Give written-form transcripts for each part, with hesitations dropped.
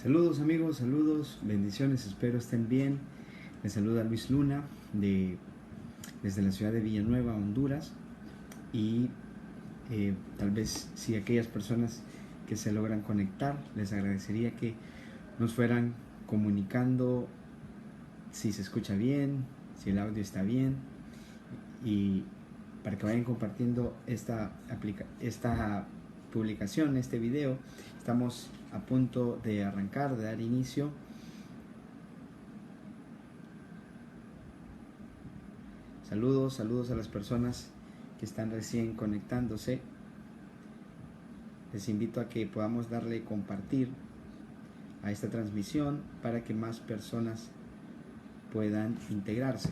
Saludos amigos, saludos, bendiciones, espero estén bien. Les saluda Luis Luna desde la ciudad de Villanueva, Honduras. Y tal vez si aquellas personas que se logran conectar, les agradecería que nos fueran comunicando si se escucha bien, si el audio está bien, y para que vayan compartiendo esta publicación, este video. Estamos a punto de arrancar, de dar inicio. Saludos a las personas que están recién conectándose. Les invito a que podamos darle compartir a esta transmisión para que más personas puedan integrarse.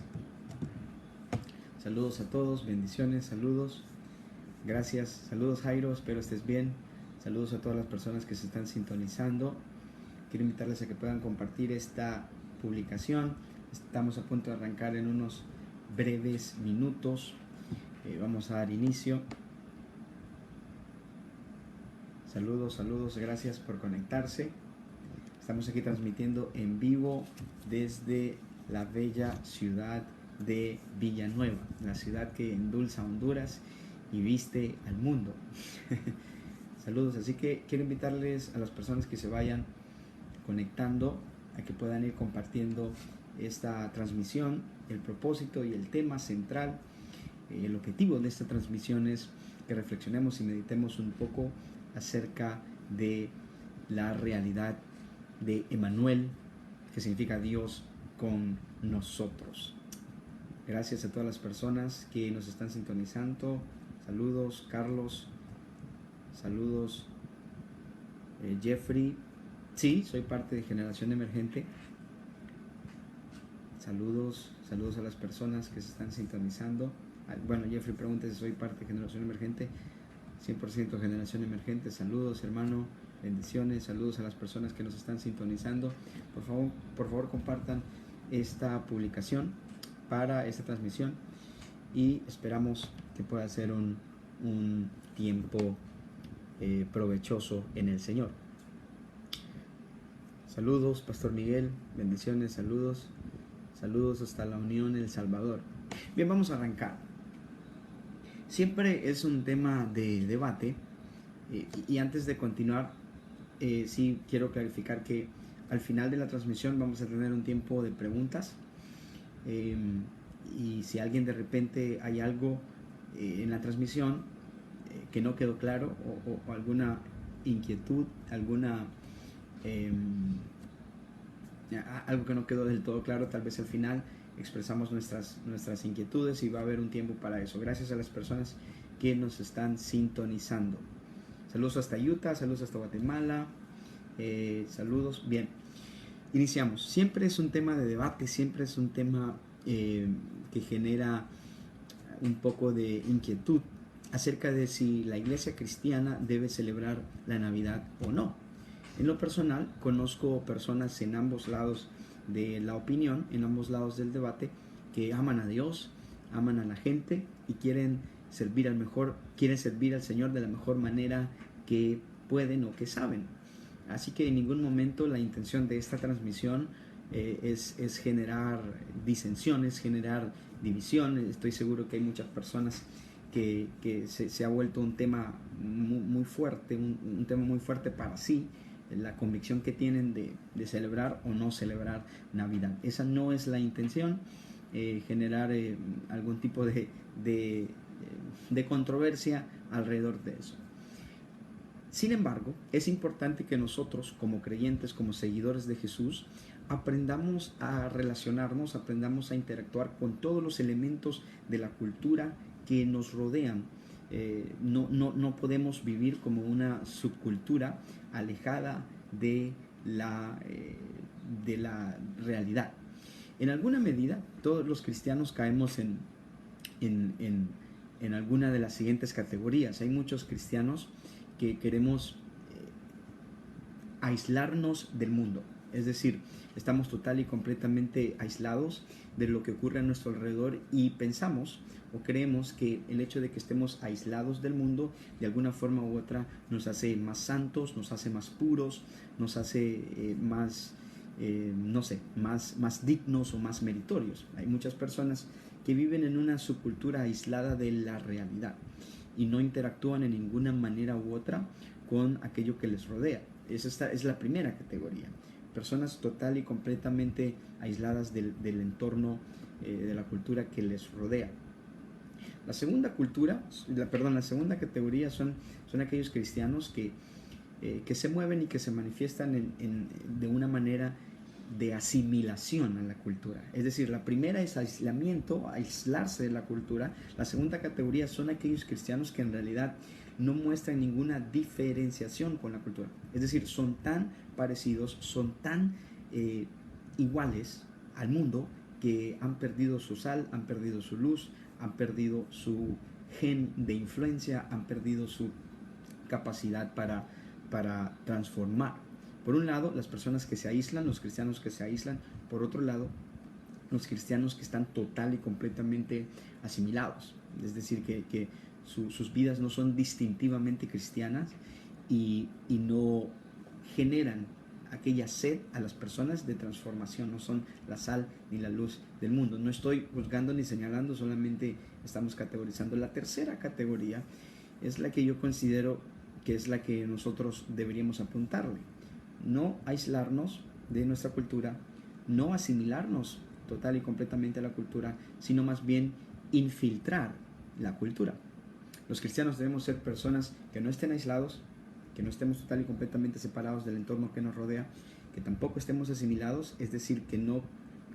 Saludos a todos, bendiciones, saludos, gracias, saludos Jairo, espero estés bien. Saludos a todas las personas que se están sintonizando. Quiero invitarles a que puedan compartir esta publicación. Estamos a punto de arrancar en unos breves minutos. Vamos a dar inicio. Saludos, gracias por conectarse. Estamos aquí transmitiendo en vivo desde la bella ciudad de Villanueva, la ciudad que endulza Honduras y viste al mundo. Saludos, así que quiero invitarles a las personas que se vayan conectando a que puedan ir compartiendo esta transmisión. El propósito y el tema central, el objetivo de esta transmisión es que reflexionemos y meditemos un poco acerca de la realidad de Emmanuel, que significa Dios con nosotros. Gracias a todas las personas que nos están sintonizando. Saludos, Carlos. Saludos, Jeffrey. Sí, soy parte de Generación Emergente. Saludos a las personas que se están sintonizando. Bueno, Jeffrey pregunta si soy parte de Generación Emergente. 100% Generación Emergente. Saludos, hermano, bendiciones. Saludos a las personas que nos están sintonizando. Por favor compartan esta publicación para esta transmisión y esperamos que pueda ser un tiempo provechoso en el Señor. Saludos, Pastor Miguel, bendiciones, saludos hasta la Unión El Salvador. Bien, vamos a arrancar. Siempre es un tema de debate, y antes de continuar, sí quiero clarificar que al final de la transmisión vamos a tener un tiempo de preguntas, y si alguien de repente hay algo en la transmisión que no quedó claro, o alguna inquietud, algo que no quedó del todo claro, tal vez al final expresamos nuestras inquietudes y va a haber un tiempo para eso. Gracias a las personas que nos están sintonizando. Saludos hasta Utah, saludos hasta Guatemala, saludos. Bien, iniciamos. Siempre es un tema de debate, siempre es un tema que genera un poco de inquietud acerca de si la iglesia cristiana debe celebrar la Navidad o no. En lo personal, conozco personas en ambos lados de la opinión, en ambos lados del debate, que aman a Dios, aman a la gente y quieren servir al Señor de la mejor manera que pueden o que saben. Así que en ningún momento la intención de esta transmisión es generar disensiones, generar divisiones. Estoy seguro que hay muchas personas que se ha vuelto un tema muy fuerte, un tema muy fuerte para sí, la convicción que tienen de celebrar o no celebrar Navidad. Esa no es la intención, generar algún tipo de controversia alrededor de eso. Sin embargo, es importante que nosotros, como creyentes, como seguidores de Jesús, aprendamos a relacionarnos, aprendamos a interactuar con todos los elementos de la cultura que nos rodean. No podemos vivir como una subcultura alejada de la realidad. En alguna medida, todos los cristianos caemos en alguna de las siguientes categorías. Hay muchos cristianos que queremos aislarnos del mundo. Es decir, estamos total y completamente aislados de lo que ocurre a nuestro alrededor y pensamos o creemos que el hecho de que estemos aislados del mundo de alguna forma u otra nos hace más santos, nos hace más puros, nos hace no sé, más dignos o más meritorios. Hay muchas personas que viven en una subcultura aislada de la realidad y no interactúan en ninguna manera u otra con aquello que les rodea. Esa es la primera categoría. Personas total y completamente aisladas del entorno, de la cultura que les rodea. La segunda categoría son aquellos cristianos que se mueven y que se manifiestan de una manera de asimilación a la cultura. Es decir, la primera es aislamiento, aislarse de la cultura. La segunda categoría son aquellos cristianos que en realidad no muestran ninguna diferenciación con la cultura. Es decir, son tan parecidos, son tan iguales al mundo que han perdido su sal, han perdido su luz, han perdido su gen de influencia, han perdido su capacidad para transformar. Por un lado, las personas que se aíslan, los cristianos que se aíslan. Por otro lado, los cristianos que están total y completamente asimilados. Es decir, que sus vidas no son distintivamente cristianas y no generan aquella sed a las personas de transformación, no son la sal ni la luz del mundo. No estoy juzgando ni señalando, solamente estamos categorizando. La tercera categoría es la que yo considero que es la que nosotros deberíamos apuntarle. No aislarnos de nuestra cultura, no asimilarnos total y completamente a la cultura, sino más bien infiltrar la cultura. Los cristianos debemos ser personas que no estén aislados, que no estemos total y completamente separados del entorno que nos rodea, que tampoco estemos asimilados, es decir, que no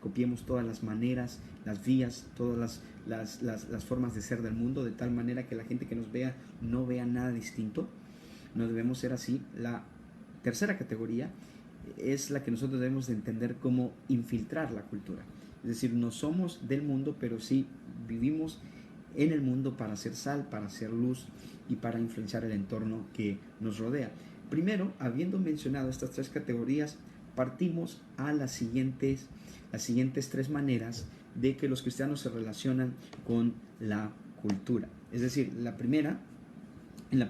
copiemos todas las maneras, las vías, todas las formas de ser del mundo, de tal manera que la gente que nos vea no vea nada distinto. No debemos ser así. La tercera categoría es la que nosotros debemos de entender como infiltrar la cultura. Es decir, no somos del mundo, pero sí vivimos en el mundo para hacer sal, para hacer luz y para influenciar el entorno que nos rodea. Primero, habiendo mencionado estas tres categorías, partimos a las siguientes tres maneras de que los cristianos se relacionan con la cultura. Es decir, en la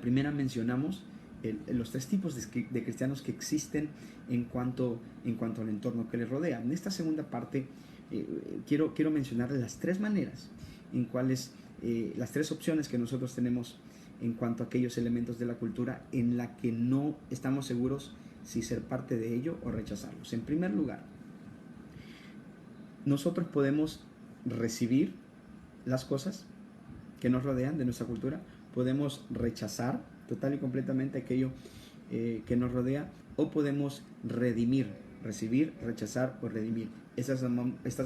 primera mencionamos los tres tipos de cristianos que existen en cuanto al entorno que les rodea. En esta segunda parte quiero mencionar las tres maneras en cuales las tres opciones que nosotros tenemos en cuanto a aquellos elementos de la cultura en la que no estamos seguros si ser parte de ello o rechazarlos. En primer lugar, nosotros podemos recibir las cosas que nos rodean de nuestra cultura, podemos rechazar total y completamente aquello que nos rodea, o podemos redimir, recibir, rechazar o redimir. Estas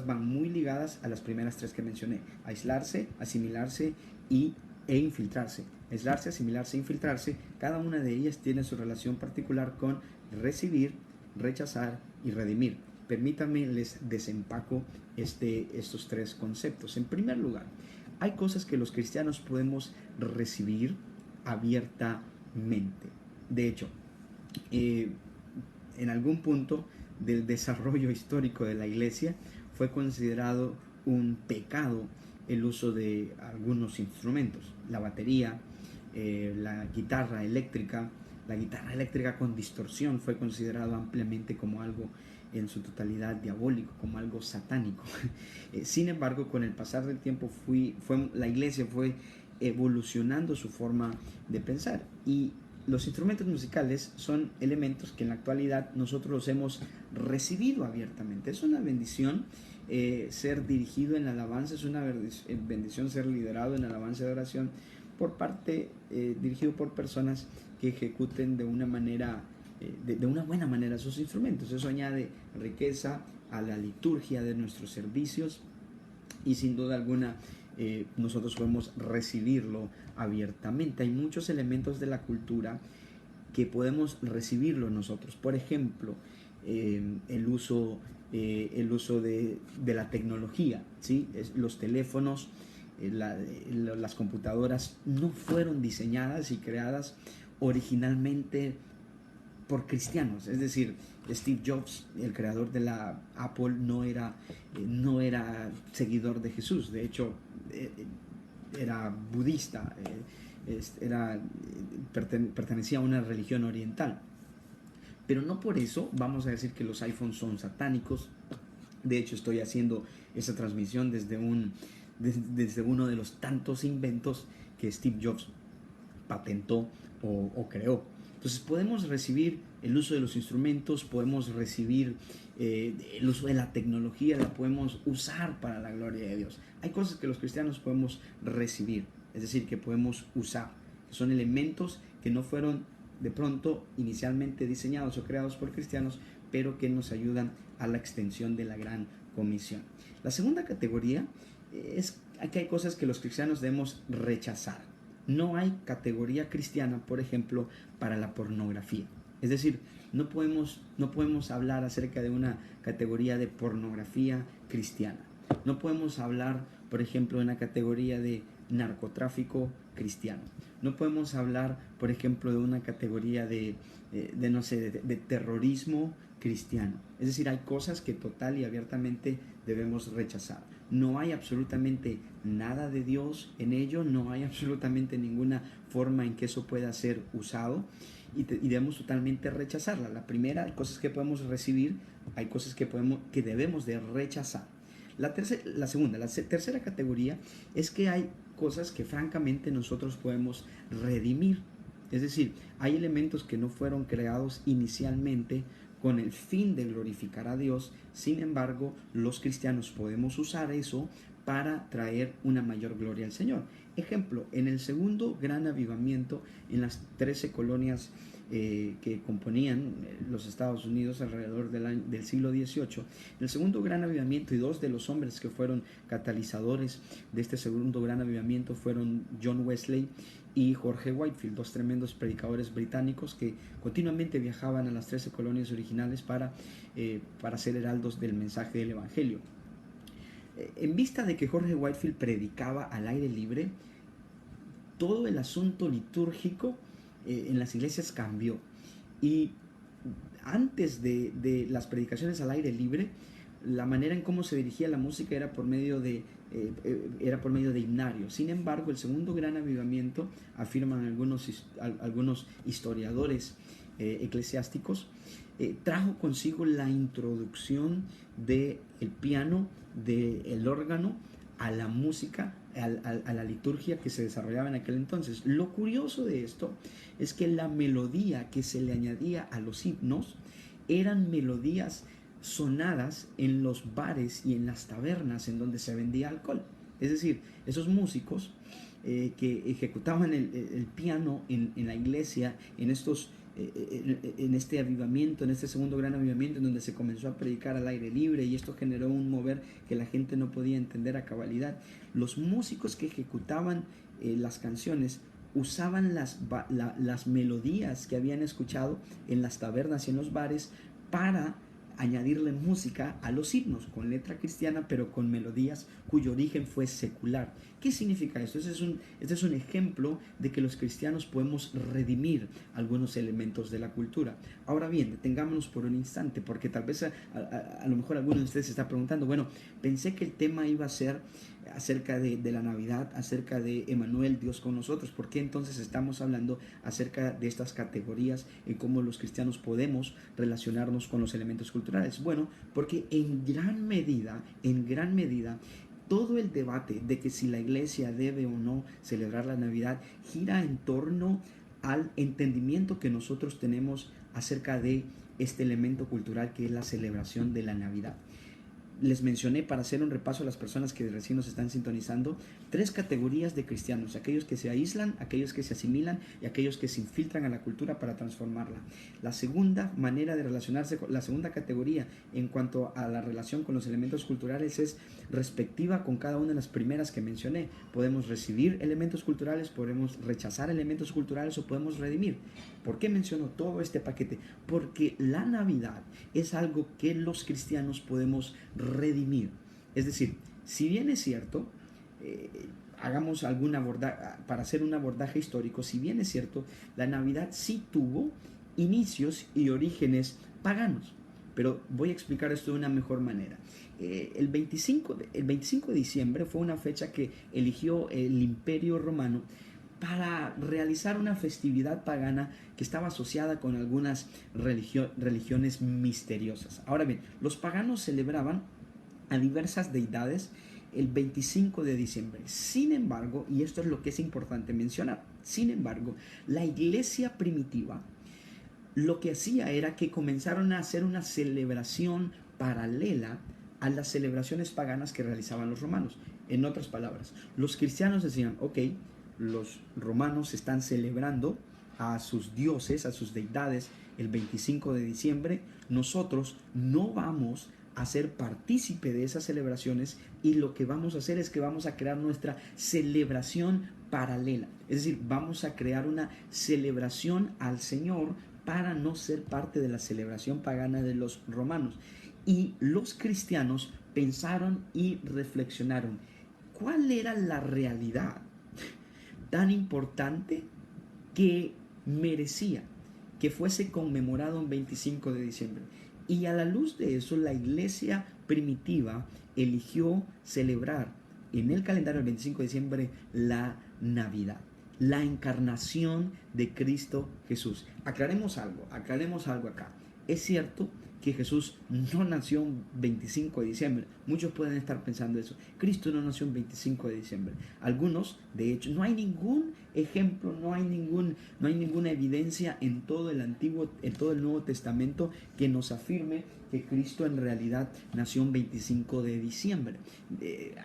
van muy ligadas a las primeras tres que mencioné: aislarse, asimilarse e infiltrarse. Aislarse, asimilarse e infiltrarse, cada una de ellas tiene su relación particular con recibir, rechazar y redimir. Permítanme, les desempaco estos tres conceptos. En primer lugar, hay cosas que los cristianos podemos recibir abiertamente. De hecho, en algún punto del desarrollo histórico de la iglesia fue considerado un pecado el uso de algunos instrumentos. La batería, la guitarra eléctrica con distorsión fue considerado ampliamente como algo en su totalidad diabólico, como algo satánico. Sin embargo, con el pasar del tiempo la iglesia fue evolucionando su forma de pensar, y los instrumentos musicales son elementos que en la actualidad nosotros los hemos recibido abiertamente. Es una bendición ser dirigido en la alabanza, es una bendición ser liderado en alabanza de oración dirigido por personas que ejecuten de una manera de una buena manera sus instrumentos. Eso añade riqueza a la liturgia de nuestros servicios y sin duda alguna nosotros podemos recibirlo abiertamente. Hay muchos elementos de la cultura que podemos recibirlo nosotros. Por ejemplo, el uso de la tecnología, ¿sí? Los teléfonos, las computadoras no fueron diseñadas y creadas originalmente por cristianos. Es decir, Steve Jobs, el creador de la Apple, no era seguidor de Jesús. De hecho, era budista, pertenecía a una religión oriental. Pero no por eso vamos a decir que los iPhones son satánicos. De hecho, estoy haciendo esa transmisión desde uno de los tantos inventos que Steve Jobs patentó o creó. Entonces podemos recibir el uso de los instrumentos, podemos recibir el uso de la tecnología, la podemos usar para la gloria de Dios. Hay cosas que los cristianos podemos recibir, es decir, que podemos usar, que son elementos que no fueron de pronto inicialmente diseñados o creados por cristianos, pero que nos ayudan a la extensión de la gran comisión. La segunda categoría es que hay cosas que los cristianos debemos rechazar. No hay categoría cristiana, por ejemplo, para la pornografía. Es decir, no podemos hablar acerca de una categoría de pornografía cristiana. No podemos hablar, por ejemplo, de una categoría de narcotráfico cristiano. No podemos hablar, por ejemplo, de una categoría de terrorismo cristiano. Es decir, hay cosas que total y abiertamente debemos rechazar. No hay absolutamente nada de Dios en ello, no hay absolutamente ninguna forma en que eso pueda ser usado y debemos totalmente rechazarla. La primera, hay cosas que podemos recibir, hay cosas que debemos de rechazar. La tercera categoría es que hay cosas que francamente nosotros podemos redimir. Es decir, hay elementos que no fueron creados inicialmente con el fin de glorificar a Dios. Sin embargo, los cristianos podemos usar eso para traer una mayor gloria al Señor. Ejemplo, en el segundo gran avivamiento, en las 13 colonias que componían los Estados Unidos alrededor del siglo XVIII, el segundo gran avivamiento, y dos de los hombres que fueron catalizadores de este segundo gran avivamiento fueron John Wesley y Jorge Whitefield, dos tremendos predicadores británicos que continuamente viajaban a las 13 colonias originales para ser heraldos del mensaje del Evangelio. En vista de que Jorge Whitefield predicaba al aire libre, todo el asunto litúrgico en las iglesias cambió. Y antes de las predicaciones al aire libre, la manera en cómo se dirigía la música era por medio de himnarios. Sin embargo, el segundo gran avivamiento, afirman algunos historiadores eclesiásticos, trajo consigo la introducción del piano, del órgano, a la música, a la liturgia que se desarrollaba en aquel entonces. Lo curioso de esto es que la melodía que se le añadía a los himnos eran melodías sonadas en los bares y en las tabernas en donde se vendía alcohol. Es decir, esos músicos que ejecutaban el piano en la iglesia, en este avivamiento, en este segundo gran avivamiento, en donde se comenzó a predicar al aire libre, y esto generó un mover que la gente no podía entender a cabalidad. Los músicos que ejecutaban las canciones usaban las melodías que habían escuchado en las tabernas y en los bares para añadirle música a los himnos, con letra cristiana, pero con melodías cuyo origen fue secular. ¿Qué significa esto? Este es un ejemplo de que los cristianos podemos redimir algunos elementos de la cultura. Ahora bien, detengámonos por un instante, porque tal vez a lo mejor alguno de ustedes se está preguntando, bueno, pensé que el tema iba a ser acerca de la Navidad, acerca de Emmanuel, Dios con nosotros. ¿Por qué entonces estamos hablando acerca de estas categorías y cómo los cristianos podemos relacionarnos con los elementos culturales? Bueno, porque en gran medida, todo el debate de que si la iglesia debe o no celebrar la Navidad gira en torno al entendimiento que nosotros tenemos acerca de este elemento cultural que es la celebración de la Navidad. Les mencioné, para hacer un repaso a las personas que recién nos están sintonizando, 3 categorías de cristianos: aquellos que se aíslan, aquellos que se asimilan y aquellos que se infiltran a la cultura para transformarla. La segunda manera de relacionarse, la segunda categoría en cuanto a la relación con los elementos culturales es respectiva con cada una de las primeras que mencioné. Podemos recibir elementos culturales, podemos rechazar elementos culturales o podemos redimir. ¿Por qué menciono todo este paquete? Porque la Navidad es algo que los cristianos podemos redimir. Es decir, si bien es cierto, hagamos para hacer un abordaje histórico, si bien es cierto, la Navidad sí tuvo inicios y orígenes paganos. Pero voy a explicar esto de una mejor manera. El 25 de diciembre fue una fecha que eligió el Imperio Romano para realizar una festividad pagana que estaba asociada con algunas religiones misteriosas. Ahora bien, los paganos celebraban a diversas deidades el 25 de diciembre. Sin embargo, y esto es lo que es importante mencionar, sin embargo, la iglesia primitiva lo que hacía era que comenzaron a hacer una celebración paralela a las celebraciones paganas que realizaban los romanos. En otras palabras, los cristianos decían, ok, los romanos están celebrando a sus dioses, a sus deidades el 25 de diciembre, nosotros no vamos a ser partícipe de esas celebraciones y lo que vamos a hacer es que vamos a crear nuestra celebración paralela. Es decir, vamos a crear una celebración al Señor para no ser parte de la celebración pagana de los romanos. Y los cristianos pensaron y reflexionaron, ¿cuál era la realidad tan importante que merecía que fuese conmemorado un 25 de diciembre? Y a la luz de eso, la iglesia primitiva eligió celebrar en el calendario del 25 de diciembre la Navidad, la encarnación de Cristo Jesús. Aclaremos algo acá. Es cierto que Jesús no nació un 25 de diciembre. Muchos pueden estar pensando eso. Cristo no nació un 25 de diciembre. Algunos, de hecho, no hay ningún ejemplo, no hay ninguna evidencia en todo el Nuevo Testamento que nos afirme que Cristo en realidad nació un 25 de diciembre.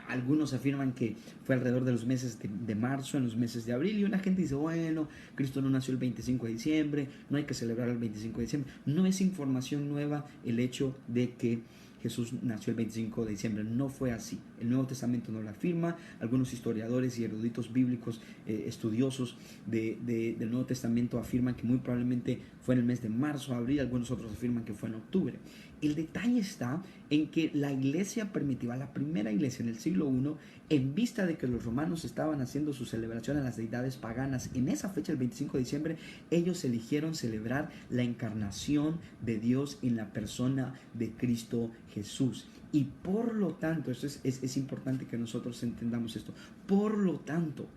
Algunos afirman que fue alrededor de los meses de marzo, en los meses de abril, y una gente dice, bueno, Cristo no nació el 25 de diciembre, no hay que celebrar el 25 de diciembre. No es información nueva el hecho de que Jesús nació el 25 de diciembre. No fue así. El Nuevo Testamento no lo afirma. Algunos historiadores y eruditos bíblicos estudiosos del Nuevo Testamento afirman que muy probablemente fue en el mes de marzo, abril. Algunos otros afirman que fue en octubre. El detalle está en que la iglesia primitiva, la primera iglesia en el siglo I, en vista de que los romanos estaban haciendo su celebración a las deidades paganas en esa fecha, el 25 de diciembre, ellos eligieron celebrar la encarnación de Dios en la persona de Cristo Jesús. Y por lo tanto, esto es importante que nosotros entendamos esto, por lo tanto,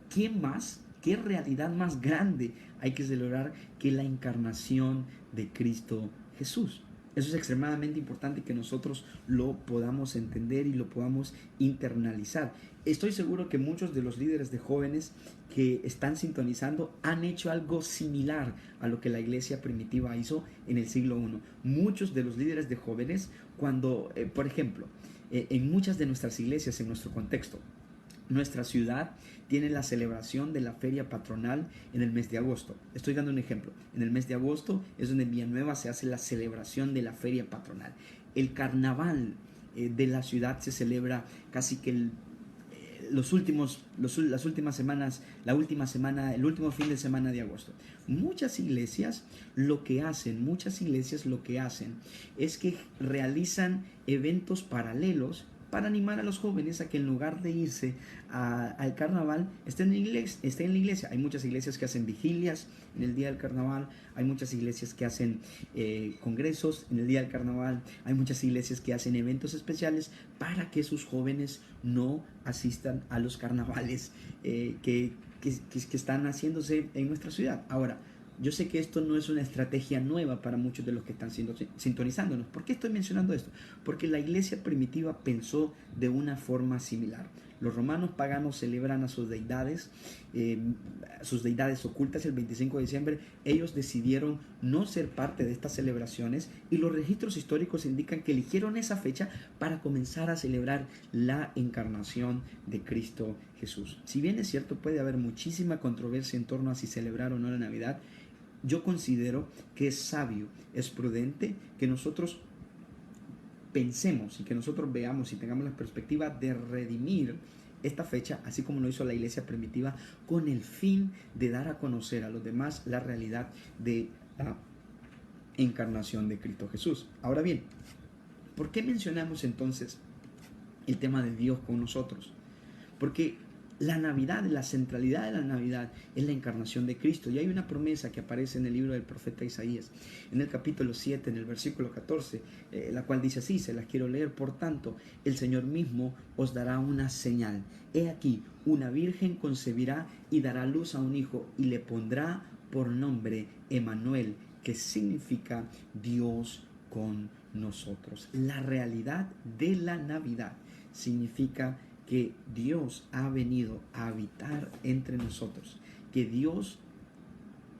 ¿qué realidad más grande hay que celebrar que la encarnación de Cristo Jesús? Eso es extremadamente importante que nosotros lo podamos entender y lo podamos internalizar. Estoy seguro que muchos de los líderes de jóvenes que están sintonizando han hecho algo similar a lo que la iglesia primitiva hizo en el siglo I. Muchos de los líderes de jóvenes, cuando, por ejemplo, en muchas de nuestras iglesias, en nuestro contexto, nuestra ciudad tiene la celebración de la feria patronal en el mes de agosto. Estoy dando un ejemplo. En el mes de agosto es donde en Villanueva se hace la celebración de la feria patronal. El carnaval de la ciudad se celebra casi que las últimas semanas, el último fin de semana de agosto. Muchas iglesias lo que hacen es que realizan eventos paralelos para animar a los jóvenes a que en lugar de irse al carnaval estén en la iglesia. Hay muchas iglesias que hacen vigilias en el día del carnaval, hay muchas iglesias que hacen congresos en el día del carnaval, hay muchas iglesias que hacen eventos especiales para que sus jóvenes no asistan a los carnavales que están haciéndose en nuestra ciudad. Ahora, yo sé que esto no es una estrategia nueva para muchos de los que están sintonizándonos. ¿Por qué estoy mencionando esto? Porque la iglesia primitiva pensó de una forma similar. Los romanos paganos celebran a sus deidades ocultas el 25 de diciembre. Ellos decidieron no ser parte de estas celebraciones y los registros históricos indican que eligieron esa fecha para comenzar a celebrar la encarnación de Cristo Jesús. Si bien es cierto, puede haber muchísima controversia en torno a si celebrar o no la Navidad, yo considero que es sabio, es prudente que nosotros pensemos y que nosotros veamos y tengamos la perspectiva de redimir esta fecha, así como lo hizo la iglesia primitiva, con el fin de dar a conocer a los demás la realidad de la encarnación de Cristo Jesús. Ahora bien, ¿por qué mencionamos entonces el tema de Dios con nosotros? Porque La Navidad, la centralidad de la Navidad es la encarnación de Cristo. Y hay una promesa que aparece en el libro del profeta Isaías, en el capítulo 7, en el versículo 14, la cual dice así, se las quiero leer: por tanto, el Señor mismo os dará una señal. He aquí, una virgen concebirá y dará luz a un hijo, y le pondrá por nombre Emmanuel, que significa Dios con nosotros. La realidad de la Navidad significa que Dios ha venido a habitar entre nosotros, que Dios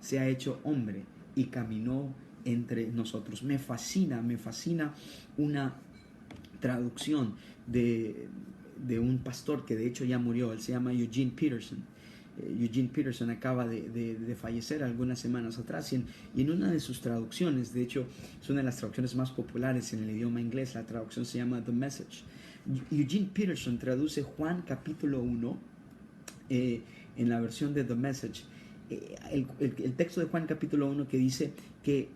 se ha hecho hombre y caminó entre nosotros. Me fascina una traducción de un pastor que de hecho ya murió. Él se llama Eugene Peterson. Eugene Peterson acaba de fallecer algunas semanas atrás, y en una de sus traducciones, de hecho es una de las traducciones más populares en el idioma inglés, la traducción se llama The Message. Eugene Peterson traduce Juan capítulo 1 en la versión de The Message, el texto de Juan capítulo 1, que dice que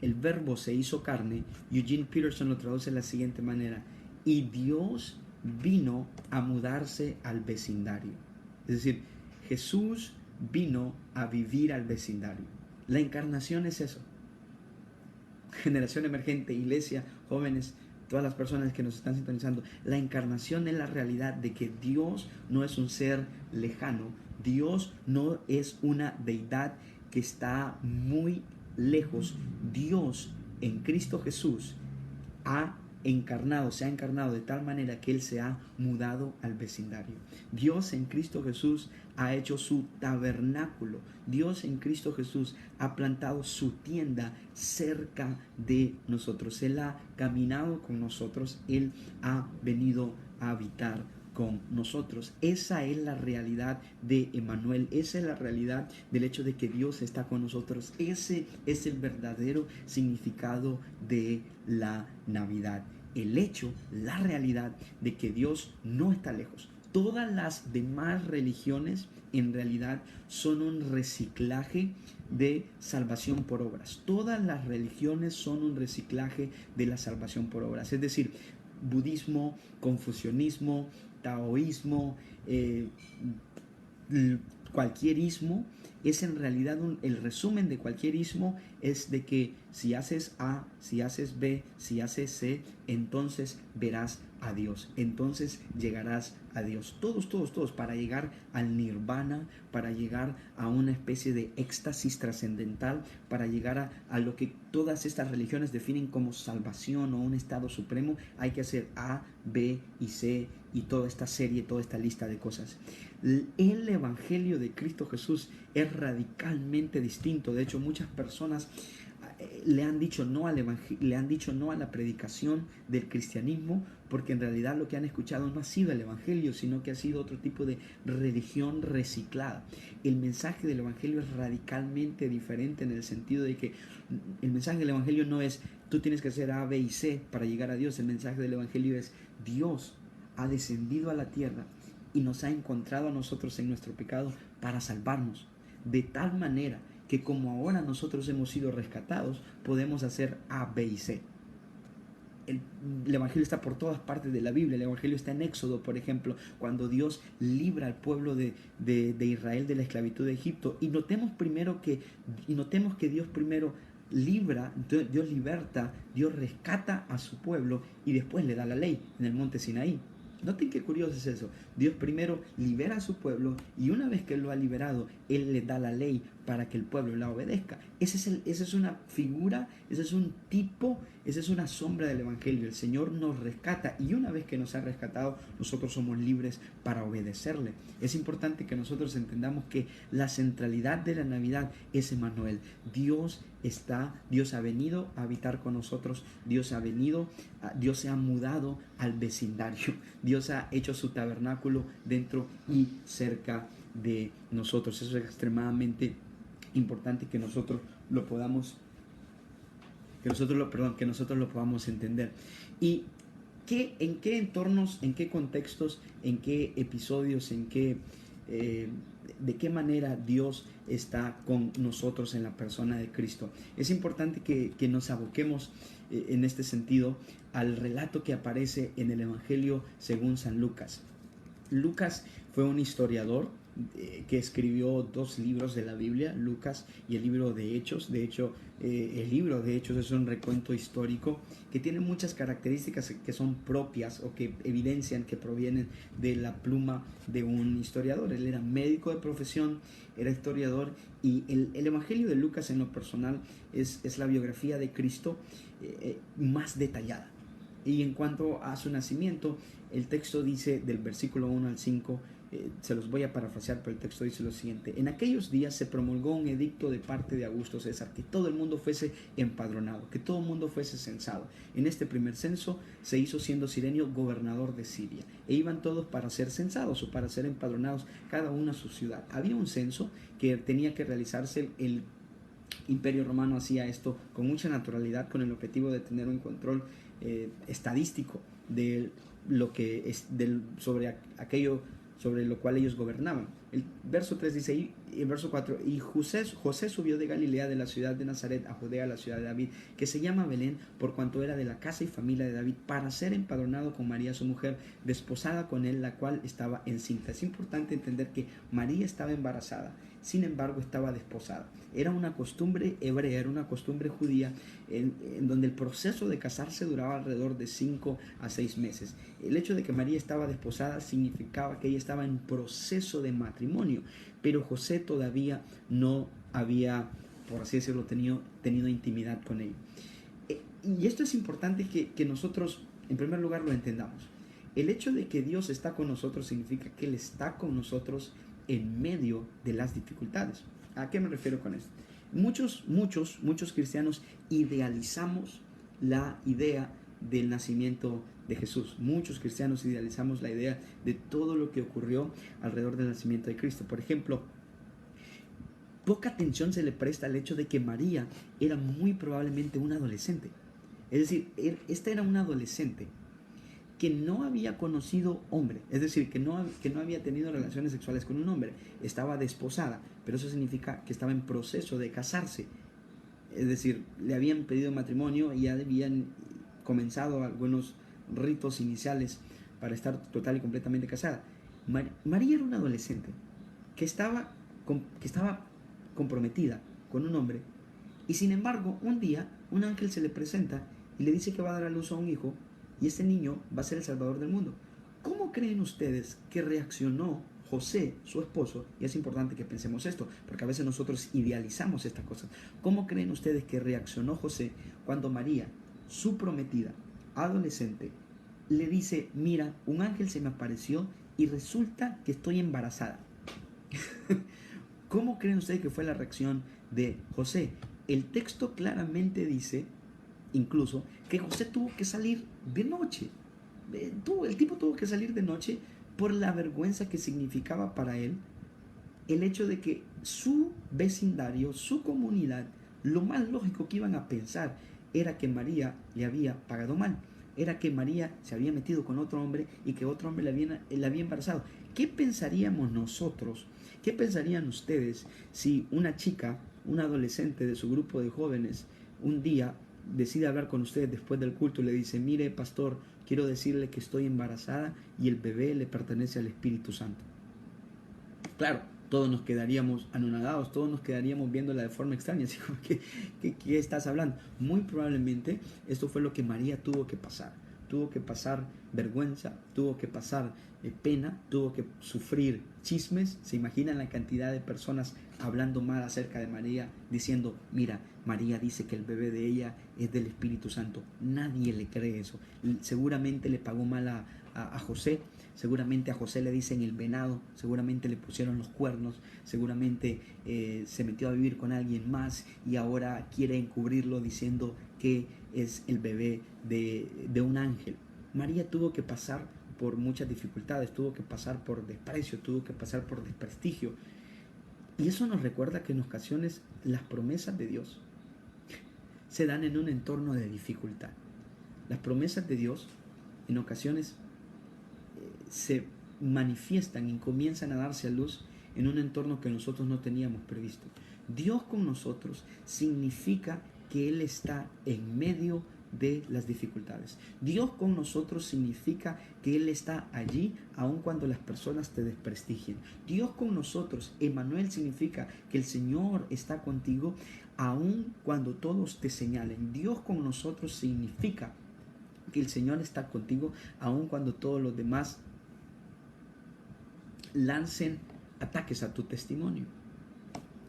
el verbo se hizo carne. Eugene Peterson lo traduce de la siguiente manera: y Dios vino a mudarse al vecindario. Es decir, Jesús vino a vivir al vecindario. La encarnación es eso. Generación emergente, iglesia, jóvenes, todas las personas que nos están sintonizando, la encarnación es la realidad de que Dios no es un ser lejano. Dios no es una deidad que está muy lejos. Dios en Cristo Jesús se ha encarnado de tal manera que Él se ha mudado al vecindario. Dios en Cristo Jesús ha hecho su tabernáculo. Dios en Cristo Jesús ha plantado su tienda cerca de nosotros. Él ha caminado con nosotros. Él ha venido a habitar con nosotros. Esa es la realidad de Emmanuel. Esa es la realidad del hecho de que Dios está con nosotros. Ese es el verdadero significado de la Navidad. El hecho, la realidad de que Dios no está lejos. Todas las demás religiones en realidad son un reciclaje de salvación por obras. Todas las religiones son un reciclaje de la salvación por obras. Es decir, budismo, confucianismo, taoísmo, cualquier ismo es en realidad el resumen de cualquier ismo es de que si haces A, si haces B, si haces C, entonces verás a Dios, entonces llegarás a Dios. Todos para llegar al nirvana, para llegar a una especie de éxtasis trascendental, para llegar a lo que todas estas religiones definen como salvación o un estado supremo, hay que hacer A, B y C y toda esta serie, toda esta lista de cosas. El Evangelio de Cristo Jesús es radicalmente distinto. De hecho, muchas personas le han dicho no al evangelio, le han dicho no a la predicación del cristianismo, porque en realidad lo que han escuchado no ha sido el evangelio, sino que ha sido otro tipo de religión reciclada. El mensaje del evangelio es radicalmente diferente, en el sentido de que el mensaje del evangelio no es tú tienes que hacer A, B y C para llegar a Dios. El mensaje del evangelio es Dios ha descendido a la tierra y nos ha encontrado a nosotros en nuestro pecado para salvarnos, de tal manera que como ahora nosotros hemos sido rescatados, podemos hacer A, B y C. El Evangelio está por todas partes de la Biblia. El Evangelio está en Éxodo, por ejemplo, cuando Dios libra al pueblo de Israel de la esclavitud de Egipto. Y notemos que Dios primero libra, Dios liberta, Dios rescata a su pueblo y después le da la ley en el monte Sinaí. Noten qué curioso es eso. Dios primero libera a su pueblo y una vez que lo ha liberado, Él le da la ley para que el pueblo la obedezca. Esa es una figura, ese es un tipo, esa es una sombra del Evangelio. El Señor nos rescata y una vez que nos ha rescatado, nosotros somos libres para obedecerle. Es importante que nosotros entendamos que la centralidad de la Navidad es Emmanuel. Dios ha venido a habitar con nosotros, Dios se ha mudado al vecindario, Dios ha hecho su tabernáculo dentro y cerca de nosotros. Eso es extremadamente importante que nosotros lo podamos entender. Y en qué entornos, en qué contextos, en qué episodios, de qué manera Dios está con nosotros en la persona de Cristo. Es importante que nos aboquemos en este sentido al relato que aparece en el Evangelio según San Lucas. Lucas fue un historiador que escribió 2 libros de la Biblia, Lucas y el libro de Hechos. De hecho, el libro de Hechos es un recuento histórico que tiene muchas características que son propias o que evidencian que provienen de la pluma de un historiador. Él era médico de profesión, era historiador, y el Evangelio de Lucas en lo personal es la biografía de Cristo más detallada. Y en cuanto a su nacimiento, el texto dice del versículo 1 al 5, se los voy a parafrasear, pero el texto dice lo siguiente: en aquellos días se promulgó un edicto de parte de Augusto César, que todo el mundo fuese empadronado, que todo el mundo fuese censado. En este primer censo se hizo siendo Cirenio gobernador de Siria, e iban todos para ser censados o para ser empadronados, cada uno a su ciudad. Había un censo que tenía que realizarse. El Imperio Romano hacía esto con mucha naturalidad, con el objetivo de tener un control estadístico de lo que es sobre aquello sobre lo cual ellos gobernaban. El verso 3 dice, y el verso 4, y José subió de Galilea, de la ciudad de Nazaret, a Judea, a la ciudad de David, que se llama Belén, por cuanto era de la casa y familia de David, para ser empadronado con María su mujer, desposada con él, la cual estaba encinta. Es importante entender que María estaba embarazada, sin embargo estaba desposada. Era una costumbre hebrea, era una costumbre judía, en donde el proceso de casarse duraba alrededor de 5 a 6 meses. El hecho de que María estaba desposada significaba que ella estaba en proceso de matrimonio, pero José todavía no había, por así decirlo, tenido intimidad con ella. Y esto es importante que nosotros, en primer lugar, lo entendamos. El hecho de que Dios está con nosotros significa que Él está con nosotros en medio de las dificultades. ¿A qué me refiero con esto? Muchos cristianos idealizamos la idea del nacimiento de Jesús. Muchos cristianos idealizamos la idea de todo lo que ocurrió alrededor del nacimiento de Cristo. Por ejemplo, poca atención se le presta al hecho de que María era muy probablemente una adolescente. Es decir, esta era una adolescente que no había conocido hombre, es decir, que no había tenido relaciones sexuales con un hombre, estaba desposada, pero eso significa que estaba en proceso de casarse, es decir, le habían pedido matrimonio y ya habían comenzado algunos ritos iniciales para estar total y completamente casada. María era una adolescente que estaba comprometida con un hombre, y sin embargo un día un ángel se le presenta y le dice que va a dar a luz a un hijo, y este niño va a ser el salvador del mundo. ¿Cómo creen ustedes que reaccionó José, su esposo? Y es importante que pensemos esto, porque a veces nosotros idealizamos estas cosas. ¿Cómo creen ustedes que reaccionó José cuando María, su prometida, adolescente, le dice: mira, un ángel se me apareció y resulta que estoy embarazada? ¿Cómo creen ustedes que fue la reacción de José? El texto claramente dice, incluso, que José tuvo que salir de noche. El tipo tuvo que salir de noche por la vergüenza que significaba para él el hecho de que su vecindario, su comunidad, lo más lógico que iban a pensar era que María le había pagado mal, era que María se había metido con otro hombre y que otro hombre la había embarazado. ¿Qué pensaríamos nosotros? ¿Qué pensarían ustedes si una chica, una adolescente de su grupo de jóvenes, un día decide hablar con ustedes después del culto y le dice: mire, pastor, quiero decirle que estoy embarazada y el bebé le pertenece al Espíritu Santo? Claro, todos nos quedaríamos anonadados, todos nos quedaríamos viéndola de forma extraña, así como ¿qué estás hablando? Muy probablemente esto fue lo que María tuvo que pasar. Tuvo que pasar vergüenza, tuvo que pasar pena, tuvo que sufrir chismes. ¿Se imaginan la cantidad de personas hablando mal acerca de María, diciendo: mira, María dice que el bebé de ella es del Espíritu Santo? Nadie le cree eso. Seguramente le pagó mal a José. Seguramente a José le dicen el venado, seguramente le pusieron los cuernos, seguramente se metió a vivir con alguien más y ahora quiere encubrirlo diciendo que es el bebé de un ángel. María tuvo que pasar por muchas dificultades, tuvo que pasar por desprecio, tuvo que pasar por desprestigio. Y eso nos recuerda que en ocasiones las promesas de Dios se dan en un entorno de dificultad. Las promesas de Dios en ocasiones se manifiestan y comienzan a darse a luz en un entorno que nosotros no teníamos previsto. Dios con nosotros significa que Él está en medio de las dificultades. Dios con nosotros significa que Él está allí aun cuando las personas te desprestigien. Dios con nosotros, Emmanuel, significa que el Señor está contigo aun cuando todos te señalen. Dios con nosotros significa que el Señor está contigo aun cuando todos los demás lancen ataques a tu testimonio.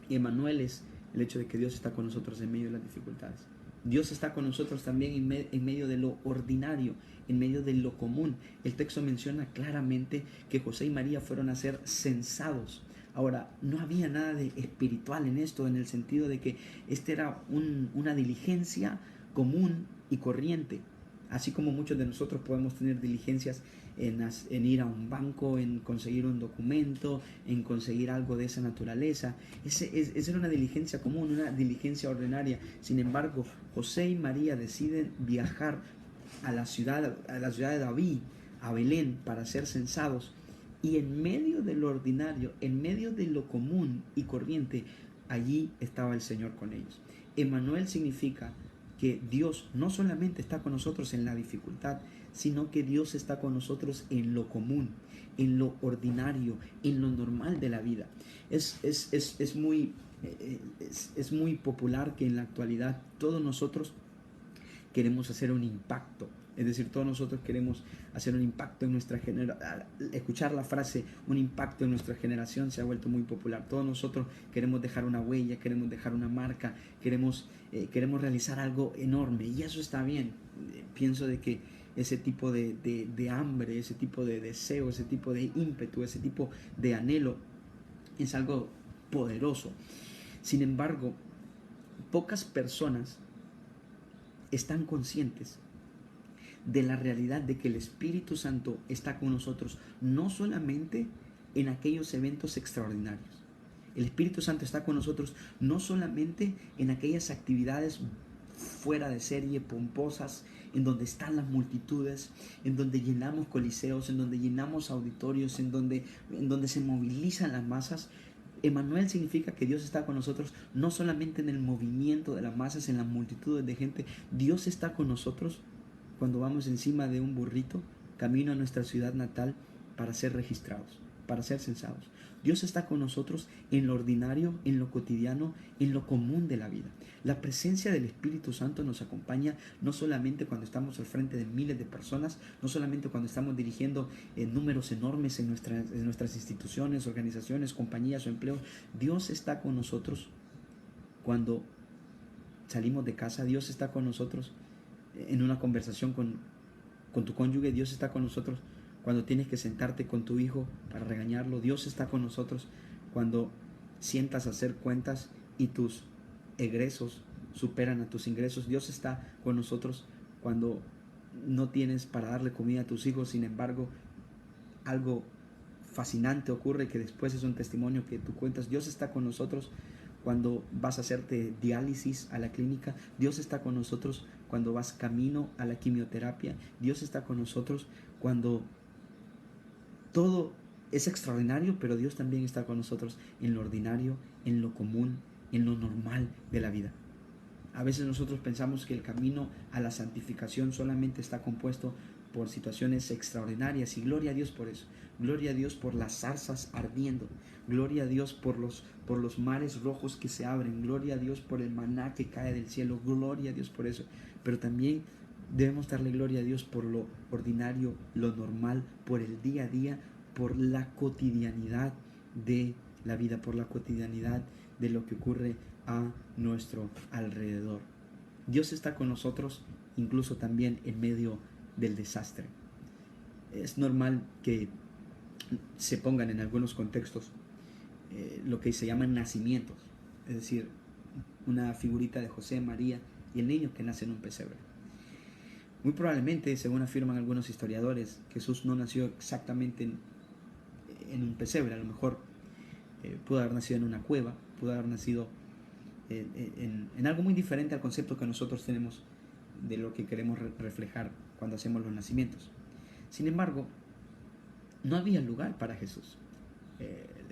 Emmanuel es el hecho de que Dios está con nosotros en medio de las dificultades. Dios está con nosotros también en medio de lo ordinario, en medio de lo común. El texto menciona claramente que José y María fueron a ser censados. Ahora, no había nada de espiritual en esto, en el sentido de que esta era una diligencia común y corriente. Así como muchos de nosotros podemos tener diligencias en ir a un banco, en conseguir un documento, en conseguir algo de esa naturaleza. Esa era una diligencia común, una diligencia ordinaria. Sin embargo, José y María deciden viajar a la ciudad de David, a Belén, para ser censados. Y en medio de lo ordinario, en medio de lo común y corriente, allí estaba el Señor con ellos. Emmanuel significa que Dios no solamente está con nosotros en la dificultad, sino que Dios está con nosotros en lo común, en lo ordinario, en lo normal de la vida. Es muy popular que en la actualidad todos nosotros queremos hacer un impacto. Es decir, todos nosotros queremos hacer un impacto en nuestra generación. Escuchar la frase, un impacto en nuestra generación, se ha vuelto muy popular. Todos nosotros queremos dejar una huella, queremos dejar una marca, queremos realizar algo enorme. Y eso está bien. Pienso de que ese tipo de hambre, ese tipo de deseo, ese tipo de ímpetu, ese tipo de anhelo es algo poderoso. Sin embargo, pocas personas están conscientes de la realidad de que el Espíritu Santo está con nosotros no solamente en aquellos eventos extraordinarios. El Espíritu Santo está con nosotros no solamente en aquellas actividades fuera de serie, pomposas, en donde están las multitudes, en donde llenamos coliseos, en donde llenamos auditorios, en donde se movilizan las masas. Emmanuel significa que Dios está con nosotros no solamente en el movimiento de las masas, en las multitudes de gente. Dios está con nosotros cuando vamos encima de un burrito camino a nuestra ciudad natal para ser registrados, para ser censados. Dios está con nosotros en lo ordinario, en lo cotidiano, en lo común de la vida. La presencia del Espíritu Santo nos acompaña no solamente cuando estamos al frente de miles de personas, no solamente cuando estamos dirigiendo números enormes en nuestras instituciones, organizaciones, compañías o empleos. Dios está con nosotros cuando salimos de casa. Dios está con nosotros en una conversación con tu cónyuge. Dios está con nosotros cuando tienes que sentarte con tu hijo para regañarlo. Dios está con nosotros cuando sientas hacer cuentas y tus egresos superan a tus ingresos. Dios está con nosotros cuando no tienes para darle comida a tus hijos. Sin embargo, algo fascinante ocurre que después es un testimonio que tú cuentas. Dios está con nosotros cuando vas a hacerte diálisis a la clínica. Dios está con nosotros cuando vas camino a la quimioterapia. Dios está con nosotros cuando todo es extraordinario, pero Dios también está con nosotros en lo ordinario, en lo común, en lo normal de la vida. A veces nosotros pensamos que el camino a la santificación solamente está compuesto por situaciones extraordinarias, y gloria a Dios por eso. Gloria a Dios por las zarzas ardiendo. Gloria a Dios por los mares rojos que se abren. Gloria a Dios por el maná que cae del cielo. Gloria a Dios por eso. Pero también debemos darle gloria a Dios por lo ordinario, lo normal, por el día a día, por la cotidianidad de la vida, por la cotidianidad de lo que ocurre a nuestro alrededor. Dios está con nosotros incluso también en medio del desastre. Es normal que se pongan en algunos contextos lo que se llaman nacimientos, es decir, una figurita de José, María y el niño que nace en un pesebre. Muy probablemente, según afirman algunos historiadores, Jesús no nació exactamente en un pesebre. A lo mejor pudo haber nacido en una cueva, pudo haber nacido en algo muy diferente al concepto que nosotros tenemos de lo que queremos reflejar cuando hacemos los nacimientos. Sin embargo, no había lugar para Jesús.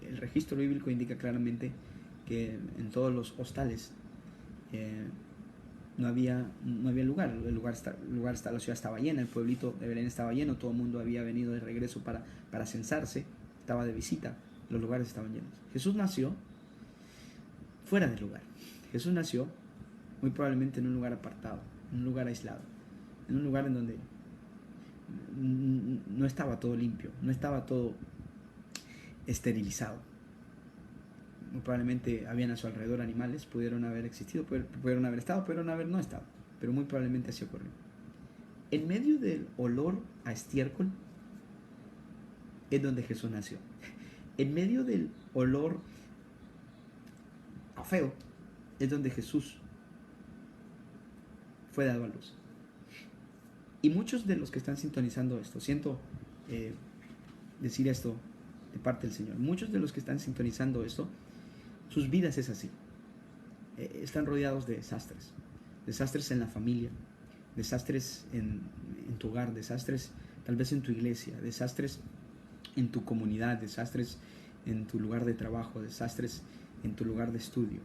El registro bíblico indica claramente que en todos los hostales no había lugar. La ciudad estaba llena, el pueblito de Belén estaba lleno, todo el mundo había venido de regreso para censarse, estaba de visita, los lugares estaban llenos. Jesús nació fuera del lugar. Jesús nació muy probablemente en un lugar apartado, en un lugar aislado, en un lugar en donde no estaba todo limpio, no estaba todo esterilizado. Muy probablemente habían a su alrededor animales, pudieron haber existido, pudieron haber estado, pudieron haber no estado, pero muy probablemente así ocurrió. En medio del olor a estiércol es donde Jesús nació. En medio del olor a feo es donde Jesús fue dado a luz. Y muchos de los que están sintonizando esto, siento decir esto de parte del Señor, muchos de los que están sintonizando esto, sus vidas es así. Están rodeados de desastres. Desastres en la familia, desastres en tu hogar, desastres tal vez en tu iglesia, desastres en tu comunidad, desastres en tu lugar de trabajo, desastres en tu lugar de estudio.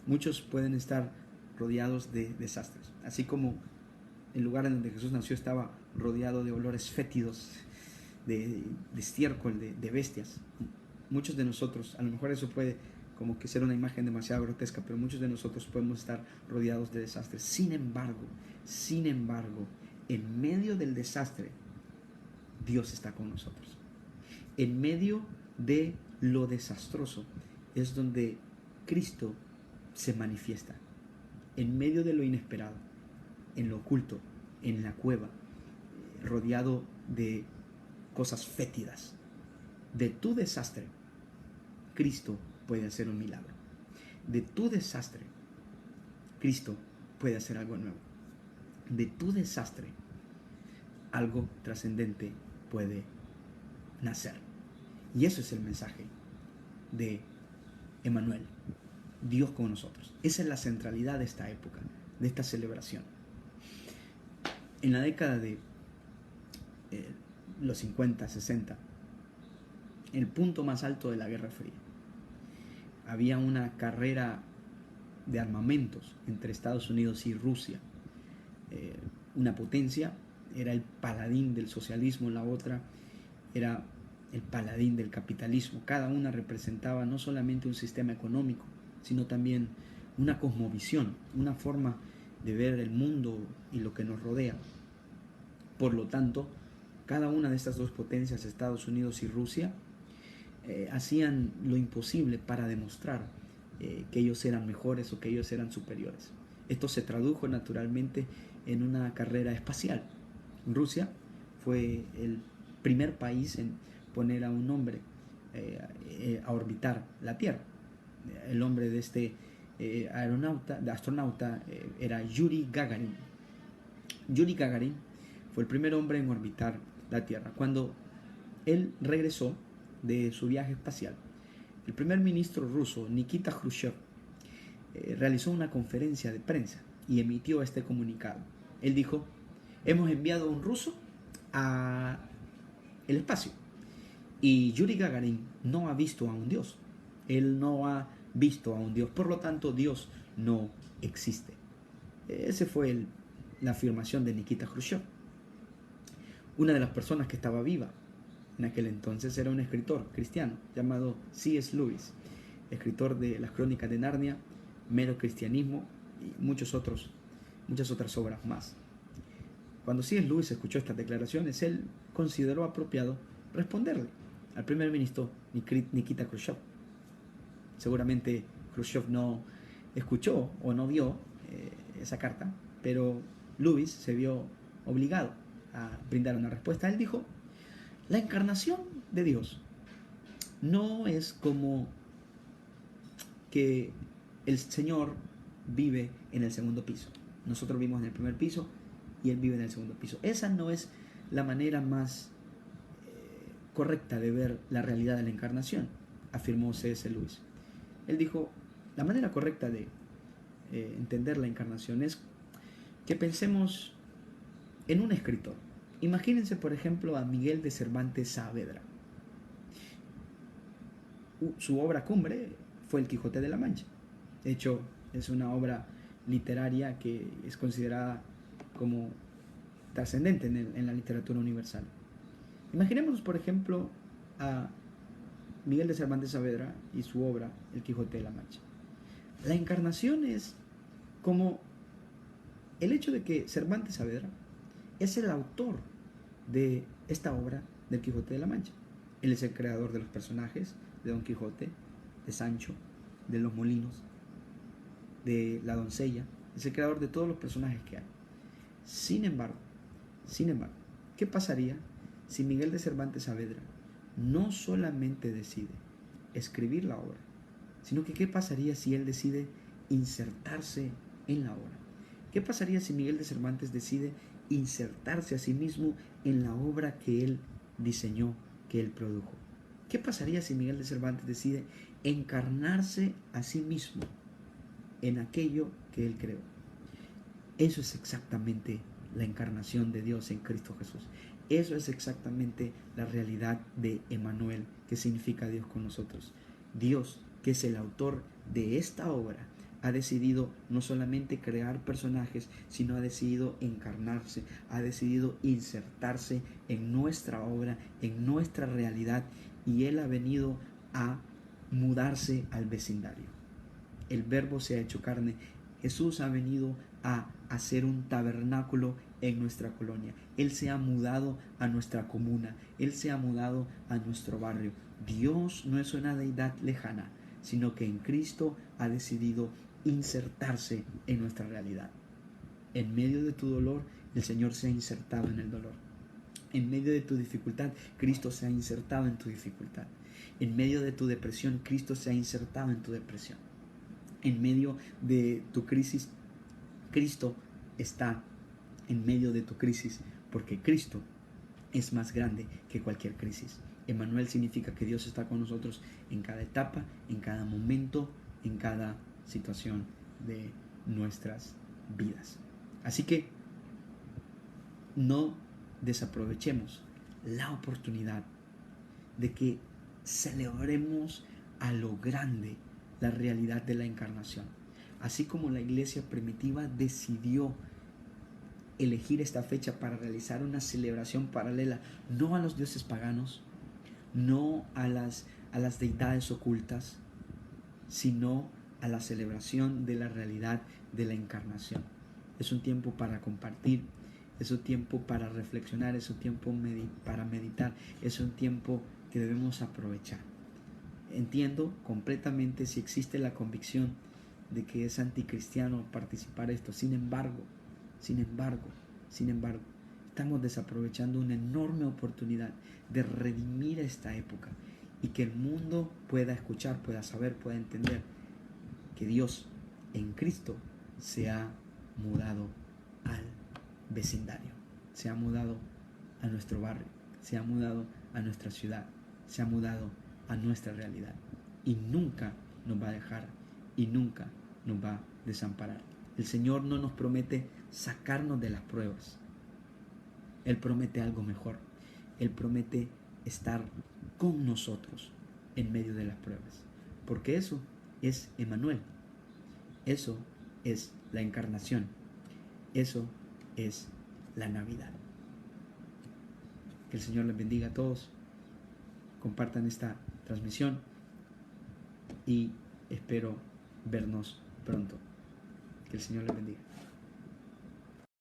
Muchos pueden estar rodeados de desastres. Así como el lugar en donde Jesús nació estaba rodeado de olores fétidos, de estiércol, de bestias. Muchos de nosotros, a lo mejor eso puede como que ser una imagen demasiado grotesca, pero muchos de nosotros podemos estar rodeados de desastres. Sin embargo, en medio del desastre, Dios está con nosotros. En medio de lo desastroso es donde Cristo se manifiesta. En medio de lo inesperado, en lo oculto, en la cueva, rodeado de cosas fétidas. De tu desastre, Cristo puede hacer un milagro. De tu desastre, Cristo puede hacer algo nuevo. De tu desastre, algo trascendente puede nacer. Y eso es el mensaje de Emmanuel, Dios con nosotros. Esa es la centralidad de esta época, de esta celebración. En la década de los 50, 60, el punto más alto de la Guerra Fría, había una carrera de armamentos entre Estados Unidos y Rusia. Una potencia era el paladín del socialismo, la otra era el paladín del capitalismo. Cada una representaba no solamente un sistema económico, sino también una cosmovisión, una forma de ver el mundo y lo que nos rodea. Por lo tanto, cada una de estas dos potencias, Estados Unidos y Rusia, hacían lo imposible para demostrar que ellos eran mejores o que ellos eran superiores. Esto se tradujo naturalmente en una carrera espacial. Rusia fue el primer país en poner a un hombre a orbitar la Tierra. El nombre de este astronauta era Yuri Gagarin. Yuri Gagarin fue el primer hombre en orbitar la Tierra. Cuando él regresó de su viaje espacial, el primer ministro ruso, Nikita Khrushchev, realizó una conferencia de prensa y emitió este comunicado. Él dijo: hemos enviado a un ruso al espacio. Y Yuri Gagarin no ha visto a un Dios. Él no ha visto a un Dios. Por lo tanto, Dios no existe. Esa fue la afirmación de Nikita Khrushchev. Una de las personas que estaba viva en aquel entonces era un escritor cristiano llamado C.S. Lewis, escritor de las Crónicas de Narnia, Mero Cristianismo y muchas otras obras más. Cuando C.S. Lewis escuchó estas declaraciones, él consideró apropiado responderle al primer ministro Nikita Khrushchev. Seguramente Khrushchev no escuchó o no vio esa carta, pero Lewis se vio obligado a brindar una respuesta. Él dijo: la encarnación de Dios no es como que el Señor vive en el segundo piso. Nosotros vivimos en el primer piso y Él vive en el segundo piso. Esa no es la manera más correcta de ver la realidad de la encarnación, afirmó C.S. Lewis. Él dijo: la manera correcta de entender la encarnación es que pensemos en un escritor. Imagínense, por ejemplo, a Miguel de Cervantes Saavedra. Su obra cumbre fue El Quijote de la Mancha. De hecho, es una obra literaria que es considerada como trascendente en la literatura universal. Imaginémonos, por ejemplo, a Miguel de Cervantes Saavedra y su obra El Quijote de la Mancha. La encarnación es como el hecho de que Cervantes Saavedra es el autor de esta obra del Quijote de la Mancha. Él es el creador de los personajes de Don Quijote, de Sancho, de los molinos, de la doncella. Es el creador de todos los personajes que hay. Sin embargo, ¿qué pasaría si Miguel de Cervantes Saavedra no solamente decide escribir la obra, sino que qué pasaría si él decide insertarse en la obra? ¿Qué pasaría si Miguel de Cervantes decide insertarse a sí mismo en la obra que él diseñó, que él produjo? ¿Qué pasaría si Miguel de Cervantes decide encarnarse a sí mismo en aquello que él creó? Eso es exactamente la encarnación de Dios en Cristo Jesús. Eso es exactamente la realidad de Emmanuel, que significa Dios con nosotros. Dios, que es el autor de esta obra, ha decidido no solamente crear personajes, sino ha decidido encarnarse, ha decidido insertarse en nuestra obra, en nuestra realidad, y Él ha venido a mudarse al vecindario. El Verbo se ha hecho carne. Jesús ha venido a hacer un tabernáculo en nuestra colonia. Él se ha mudado a nuestra comuna. Él se ha mudado a nuestro barrio. Dios no es una deidad lejana, sino que en Cristo ha decidido insertarse en nuestra realidad. En medio de tu dolor, el Señor se ha insertado en el dolor. En medio de tu dificultad, Cristo se ha insertado en tu dificultad. En medio de tu depresión, Cristo se ha insertado en tu depresión. En medio de tu crisis, Cristo está en medio de tu crisis, porque Cristo es más grande que cualquier crisis. Emmanuel significa que Dios está con nosotros en cada etapa, en cada momento, en cada situación de nuestras vidas. Así que no desaprovechemos la oportunidad de que celebremos a lo grande la realidad de la encarnación. Así como la iglesia primitiva decidió elegir esta fecha para realizar una celebración paralela, no a los dioses paganos, no a las deidades ocultas, sino a la celebración de la realidad de la encarnación. Es un tiempo para compartir, es un tiempo para reflexionar, es un tiempo para meditar, es un tiempo que debemos aprovechar. Entiendo completamente si existe la convicción de que es anticristiano participar de esto. Sin embargo, estamos desaprovechando una enorme oportunidad de redimir esta época y que el mundo pueda escuchar, pueda saber, pueda entender que Dios en Cristo se ha mudado al vecindario, se ha mudado a nuestro barrio, se ha mudado a nuestra ciudad, se ha mudado a nuestra realidad y nunca nos va a dejar y nunca nos va a desamparar. El Señor no nos promete sacarnos de las pruebas. Él promete algo mejor. Él promete estar con nosotros en medio de las pruebas. Porque eso es Emmanuel. Eso es la encarnación. Eso es la Navidad. Que el Señor les bendiga a todos. Compartan esta transmisión y espero vernos pronto. Que el Señor les bendiga.